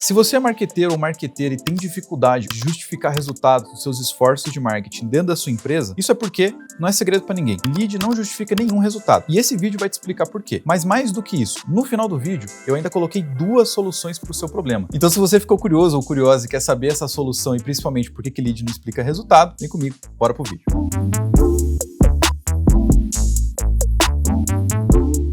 Se você é marqueteiro ou marqueteira e tem dificuldade de justificar resultados dos seus esforços de marketing dentro da sua empresa, isso é porque não é segredo para ninguém. Lead não justifica nenhum resultado. E esse vídeo vai te explicar por quê. Mas mais do que isso, no final do vídeo, eu ainda coloquei 2 soluções para o seu problema. Então se você ficou curioso ou curiosa e quer saber essa solução e principalmente por que lead não explica resultado, vem comigo, bora pro vídeo.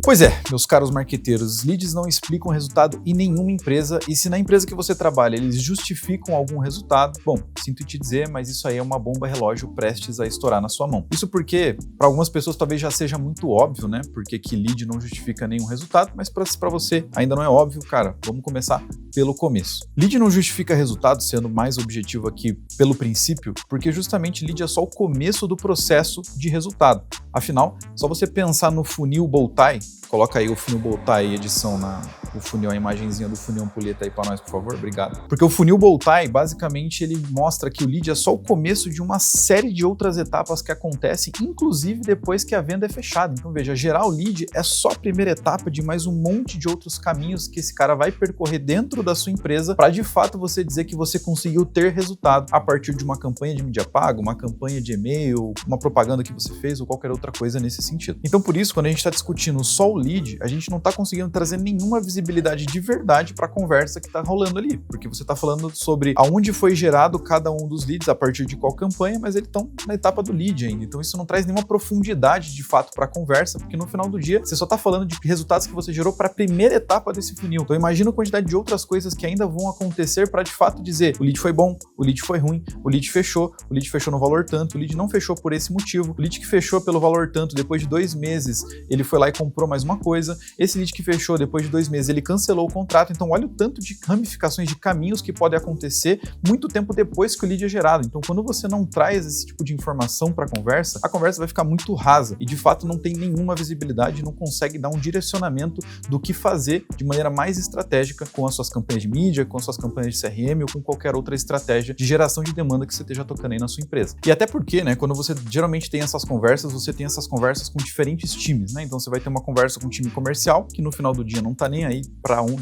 Pois é, meus caros marqueteiros, os leads não explicam resultado em nenhuma empresa e se na empresa que você trabalha eles justificam algum resultado, bom, sinto te dizer, mas isso aí é uma bomba relógio prestes a estourar na sua mão. Isso porque, para algumas pessoas talvez já seja muito óbvio, né? Porque que lead não justifica nenhum resultado, mas para você ainda não é óbvio, cara, vamos começar pelo começo. Lead não justifica resultado, sendo mais objetivo aqui pelo princípio, porque justamente lead é só o começo do processo de resultado. Afinal, só você pensar no funil Bowtie, coloca aí o funil Bowtie, edição o funil, a imagenzinha do funil ampulheta aí para nós, por favor, obrigado. Porque o funil Bowtie, basicamente, ele mostra que o lead é só o começo de uma série de outras etapas que acontecem, inclusive depois que a venda é fechada. Então veja, gerar o lead é só a primeira etapa de mais um monte de outros caminhos que esse cara vai percorrer dentro da sua empresa para de fato você dizer que você conseguiu ter resultado a partir de uma campanha de mídia paga, uma campanha de e-mail, uma propaganda que você fez ou qualquer outra coisa nesse sentido. Então por isso, quando a gente está discutindo só o lead, a gente não está conseguindo trazer nenhuma visibilidade de verdade para a conversa que está rolando ali, porque você está falando sobre aonde foi gerado cada um dos leads a partir de qual campanha, mas eles estão na etapa do lead ainda, então isso não traz nenhuma profundidade de fato para a conversa, porque no final do dia você só está falando de resultados que você gerou para a primeira etapa desse funil. Então imagina a quantidade de outras coisas que ainda vão acontecer para de fato dizer o lead foi bom, o lead foi ruim, o lead fechou no valor tanto, o lead não fechou por esse motivo, o lead que fechou pelo valor tanto, depois de 2 meses ele foi lá e comprou mais uma coisa, esse lead que fechou depois de 2 meses ele cancelou o contrato. Então olha o tanto de ramificações de caminhos que podem acontecer muito tempo depois que o lead é gerado. Então quando você não traz esse tipo de informação para a conversa vai ficar muito rasa e de fato não tem nenhuma visibilidade, não consegue dar um direcionamento do que fazer de maneira mais estratégica com as suas campanhas de mídia, com as suas campanhas de CRM ou com qualquer outra estratégia de geração de demanda que você esteja tocando aí na sua empresa. E até porque, né, quando você geralmente tem essas conversas, você tem essas conversas com diferentes times, né? Então você vai ter uma conversa com um time comercial que no final do dia não tá nem aí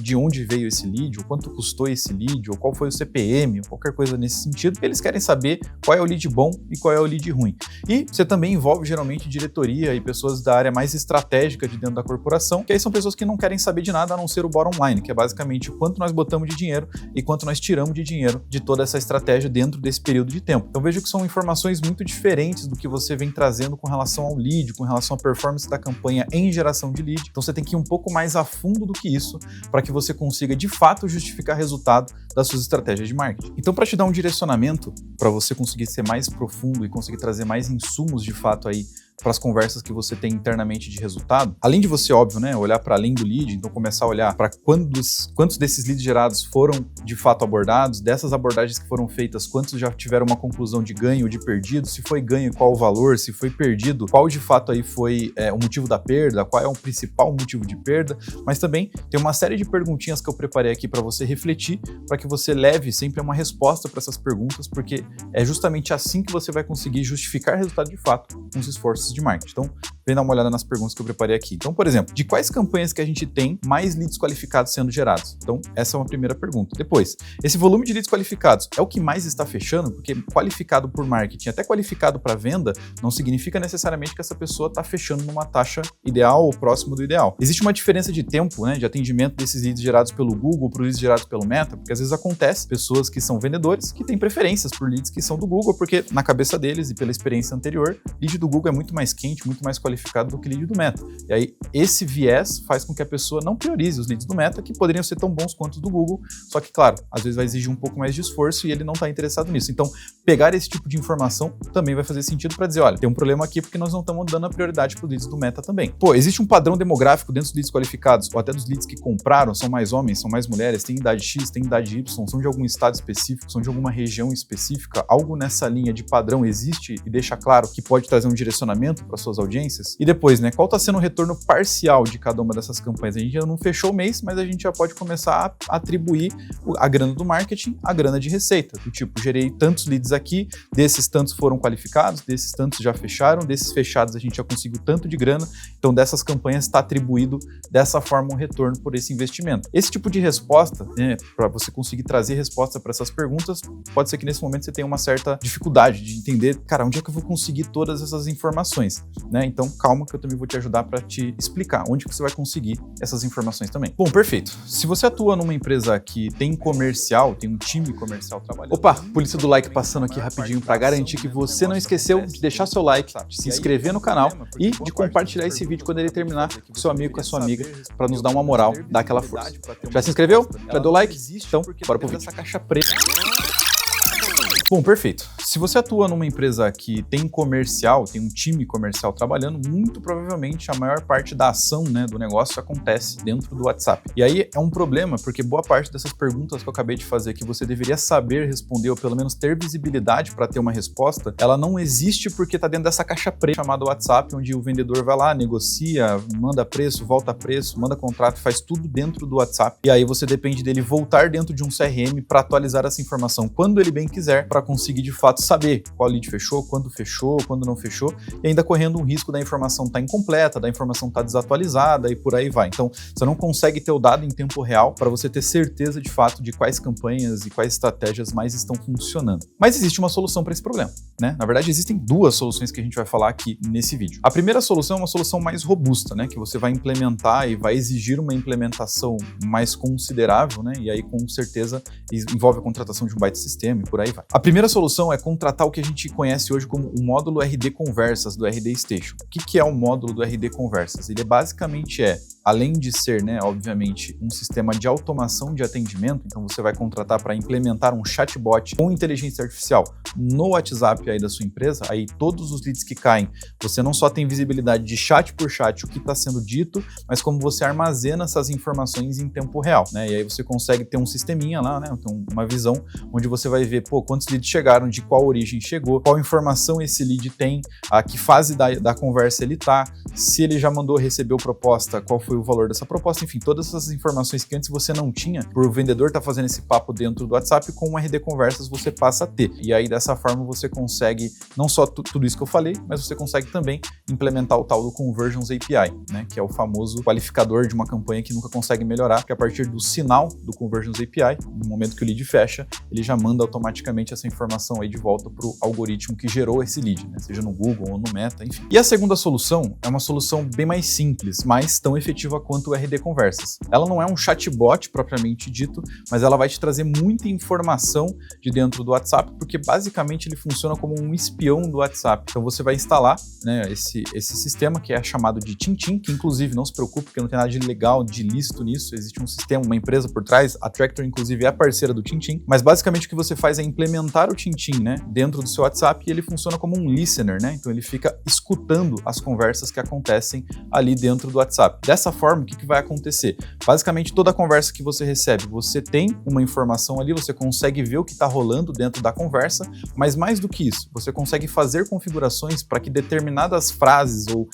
de onde veio esse lead, ou quanto custou esse lead, ou qual foi o CPM, ou qualquer coisa nesse sentido. Eles querem saber qual é o lead bom e qual é o lead ruim. E você também envolve geralmente diretoria e pessoas da área mais estratégica de dentro da corporação, que aí são pessoas que não querem saber de nada a não ser o bottom line, que é basicamente o quanto nós botamos de dinheiro e quanto nós tiramos de dinheiro de toda essa estratégia dentro desse período de tempo. Então vejo que são informações muito diferentes do que você vem trazendo com relação ao lead, com relação à performance da campanha em geração de lead. Então você tem que ir um pouco mais a fundo do que isso para que você consiga de fato justificar resultado das suas estratégias de marketing. Então para te dar um direcionamento, para você conseguir ser mais profundo e conseguir trazer mais insumos de fato aí para as conversas que você tem internamente de resultado, além de você, óbvio, né, olhar para além do lead, então começar a olhar para quantos desses leads gerados foram de fato abordados, dessas abordagens que foram feitas, quantos já tiveram uma conclusão de ganho ou de perdido, se foi ganho, qual o valor, se foi perdido, qual de fato aí foi o motivo da perda, qual é o principal motivo de perda, mas também tem uma série de perguntinhas que eu preparei aqui para você refletir, para que você leve sempre uma resposta para essas perguntas, porque é justamente assim que você vai conseguir justificar resultado de fato com os esforços de marketing. Então, vem dar uma olhada nas perguntas que eu preparei aqui. Então, por exemplo, de quais campanhas que a gente tem mais leads qualificados sendo gerados? Então, essa é uma primeira pergunta. Depois, esse volume de leads qualificados é o que mais está fechando? Porque qualificado por marketing, até qualificado para venda, não significa necessariamente que essa pessoa está fechando numa taxa ideal ou próximo do ideal. Existe uma diferença de tempo, né, de atendimento desses leads gerados pelo Google para os leads gerados pelo Meta, porque às vezes acontece pessoas que são vendedores que têm preferências por leads que são do Google, porque na cabeça deles e pela experiência anterior, lead do Google é muito mais quente, muito mais qualificado do que lead do Meta. E aí, esse viés faz com que a pessoa não priorize os leads do Meta, que poderiam ser tão bons quanto os do Google, só que, claro, às vezes vai exigir um pouco mais de esforço e ele não está interessado nisso. Então, pegar esse tipo de informação também vai fazer sentido para dizer, olha, tem um problema aqui porque nós não estamos dando a prioridade para os leads do Meta também. Pô, existe um padrão demográfico dentro dos leads qualificados, ou até dos leads que compraram, são mais homens, são mais mulheres, têm idade X, têm idade Y, são de algum estado específico, são de alguma região específica, algo nessa linha de padrão existe e deixa claro que pode trazer um direcionamento para suas audiências? concorrências. E depois, né, qual está sendo o retorno parcial de cada uma dessas campanhas? A gente ainda não fechou o mês, mas a gente já pode começar a atribuir a grana do marketing à grana de receita. Do tipo, gerei tantos leads aqui, desses tantos foram qualificados, desses tantos já fecharam, desses fechados a gente já conseguiu tanto de grana, então dessas campanhas está atribuído dessa forma um retorno por esse investimento. Esse tipo de resposta, né, para você conseguir trazer resposta para essas perguntas, pode ser que nesse momento você tenha uma certa dificuldade de entender, cara, onde é que eu vou conseguir todas essas informações, né? Então calma que eu também vou te ajudar para te explicar onde que você vai conseguir essas informações também. Bom, perfeito. Se você atua numa empresa que tem comercial, tem um time comercial trabalhando... Opa, polícia do like passando aqui rapidinho para garantir que você não esqueceu de deixar seu like, de se inscrever no canal e de compartilhar esse vídeo quando ele terminar com o seu amigo, com a sua amiga, para nos dar uma moral, dar aquela força. Já se inscreveu? Já deu like? Então, bora pro vídeo. Essa caixa preta. Bom, perfeito. Se você atua numa empresa que tem comercial, tem um time comercial trabalhando, muito provavelmente a maior parte da ação, né, do negócio acontece dentro do WhatsApp. E aí é um problema, porque boa parte dessas perguntas que eu acabei de fazer, que você deveria saber responder, ou pelo menos ter visibilidade para ter uma resposta, ela não existe porque está dentro dessa caixa preta chamada WhatsApp, onde o vendedor vai lá, negocia, manda preço, volta preço, manda contrato, faz tudo dentro do WhatsApp. E aí você depende dele voltar dentro de um CRM para atualizar essa informação quando ele bem quiser, para conseguir de fato saber qual lead fechou, quando não fechou, e ainda correndo um risco da informação estar incompleta, da informação estar desatualizada e por aí vai. Então, você não consegue ter o dado em tempo real para você ter certeza de fato de quais campanhas e quais estratégias mais estão funcionando. Mas existe uma solução para esse problema, né? Na verdade, existem duas soluções que a gente vai falar aqui nesse vídeo. A primeira solução é uma solução mais robusta, né? Que você vai implementar e vai exigir uma implementação mais considerável, né? E aí, com certeza, envolve a contratação de um baita sistema e por aí vai. A primeira solução é contratar o que a gente conhece hoje como o módulo RD Conversas do RD Station. O que é o módulo do RD Conversas? Ele basicamente além de ser, né, obviamente, um sistema de automação de atendimento, então você vai contratar para implementar um chatbot com inteligência artificial no WhatsApp aí da sua empresa, aí todos os leads que caem, você não só tem visibilidade de chat por chat o que está sendo dito, mas como você armazena essas informações em tempo real, né? E aí você consegue ter um sisteminha lá, né? Então, uma visão onde você vai ver, quantos leads chegaram, de qual origem chegou, qual informação esse lead tem, a que fase da conversa ele tá, se ele já mandou, recebeu proposta, qual foi o valor dessa proposta, enfim, todas essas informações que antes você não tinha, por o vendedor estar fazendo esse papo dentro do WhatsApp, com o RD Conversas você passa a ter. E aí dessa forma você consegue, não só tudo isso que eu falei, mas você consegue também implementar o tal do Conversions API, né, que é o famoso qualificador de uma campanha que nunca consegue melhorar, porque a partir do sinal do Conversions API, no momento que o lead fecha, ele já manda automaticamente essa informação aí de volta para o algoritmo que gerou esse lead, né, seja no Google ou no Meta, enfim. E a segunda solução é uma solução bem mais simples, mas tão efetiva quanto o RD Conversas. Ela não é um chatbot propriamente dito, mas ela vai te trazer muita informação de dentro do WhatsApp, porque basicamente ele funciona como um espião do WhatsApp. Então você vai instalar, né, esse sistema que é chamado de TinTin, que inclusive não se preocupe, porque não tem nada de legal, de ilícito nisso, existe um sistema, uma empresa por trás, a Tractor inclusive é parceira do TinTin, mas basicamente o que você faz é implementar o TinTin, né, dentro do seu WhatsApp, e ele funciona como um listener, né? Então ele fica escutando as conversas que acontecem ali dentro do WhatsApp. Dessa forma, o que vai acontecer? Basicamente, toda a conversa que você recebe, você tem uma informação ali, você consegue ver o que está rolando dentro da conversa, mas mais do que isso, você consegue fazer configurações para que determinadas frases ou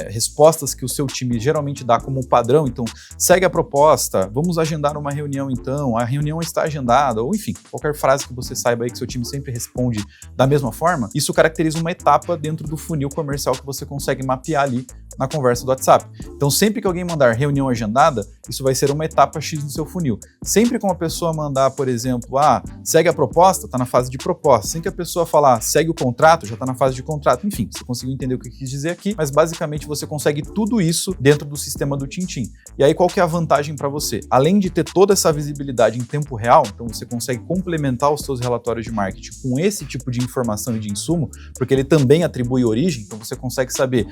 respostas que o seu time geralmente dá como padrão, então, segue a proposta, vamos agendar uma reunião então, a reunião está agendada, ou enfim, qualquer frase que você saiba aí que seu time sempre responde da mesma forma, isso caracteriza uma etapa dentro do funil comercial que você consegue mapear ali na conversa do WhatsApp. Então, sempre que alguém mandar reunião agendada, isso vai ser uma etapa X no seu funil. Sempre que uma pessoa mandar, por exemplo, segue a proposta, está na fase de proposta. Sempre que a pessoa falar, segue o contrato, já está na fase de contrato. Enfim, você conseguiu entender o que eu quis dizer aqui, mas basicamente você consegue tudo isso dentro do sistema do TinTin. E aí, qual que é a vantagem para você? Além de ter toda essa visibilidade em tempo real, então você consegue complementar os seus relatórios de marketing com esse tipo de informação e de insumo, porque ele também atribui origem, então você consegue saber,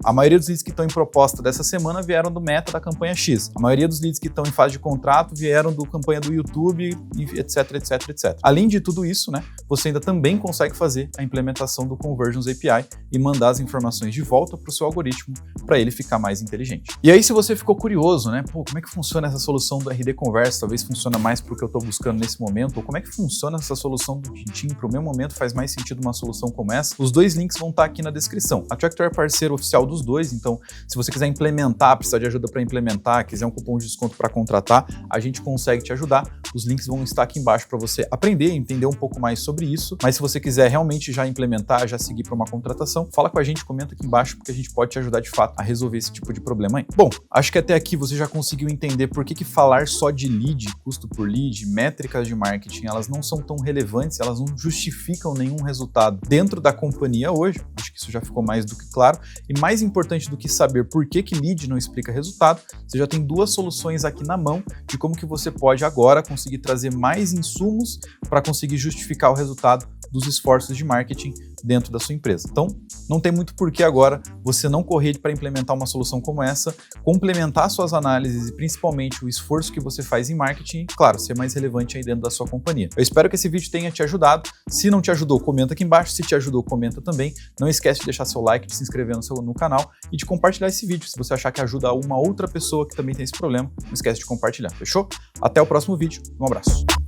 a maioria dos leads que estão em proposta dessa semana vieram do Meta da campanha X. A maioria dos leads que estão em fase de contrato vieram do campanha do YouTube, etc, etc, etc. Além de tudo isso, né, você ainda também consegue fazer a implementação do Conversions API e mandar as informações de volta para o seu algoritmo para ele ficar mais inteligente. E aí, se você ficou curioso, né, como é que funciona essa solução do RD Conversa? Talvez funciona mais para o que eu estou buscando nesse momento, ou como é que funciona essa solução do Tintim, para o meu momento faz mais sentido uma solução como essa. Os dois links vão estar aqui na descrição. A Tractor é parceiro oficial dos dois, então se você quiser implementar, precisar de ajuda para implementar, quiser um cupom de desconto para contratar, a gente consegue te ajudar. Os links vão estar aqui embaixo para você aprender e entender um pouco mais sobre isso. Mas se você quiser realmente já implementar, já seguir para uma contratação, fala com a gente, comenta aqui embaixo, porque a gente pode te ajudar de fato a resolver esse tipo de problema aí. Bom, acho que até aqui você já conseguiu entender por que falar só de lead, custo por lead, métricas de marketing, elas não são tão relevantes, elas não justificam nenhum resultado dentro da companhia hoje. Acho que isso já ficou mais do que claro. E mais importante do que saber por que lead não explica resultado, você já tem duas soluções aqui na mão de como que você pode agora conseguir trazer mais insumos para conseguir justificar o resultado dos esforços de marketing dentro da sua empresa. Então, não tem muito porquê agora você não correr para implementar uma solução como essa, complementar suas análises e principalmente o esforço que você faz em marketing e, claro, ser mais relevante aí dentro da sua companhia. Eu espero que esse vídeo tenha te ajudado. Se não te ajudou, comenta aqui embaixo. Se te ajudou, comenta também. Não esquece de deixar seu like, de se inscrever no canal e de compartilhar esse vídeo. Se você achar que ajuda uma outra pessoa que também tem esse problema, não esquece de compartilhar, fechou? Até o próximo vídeo. Um abraço.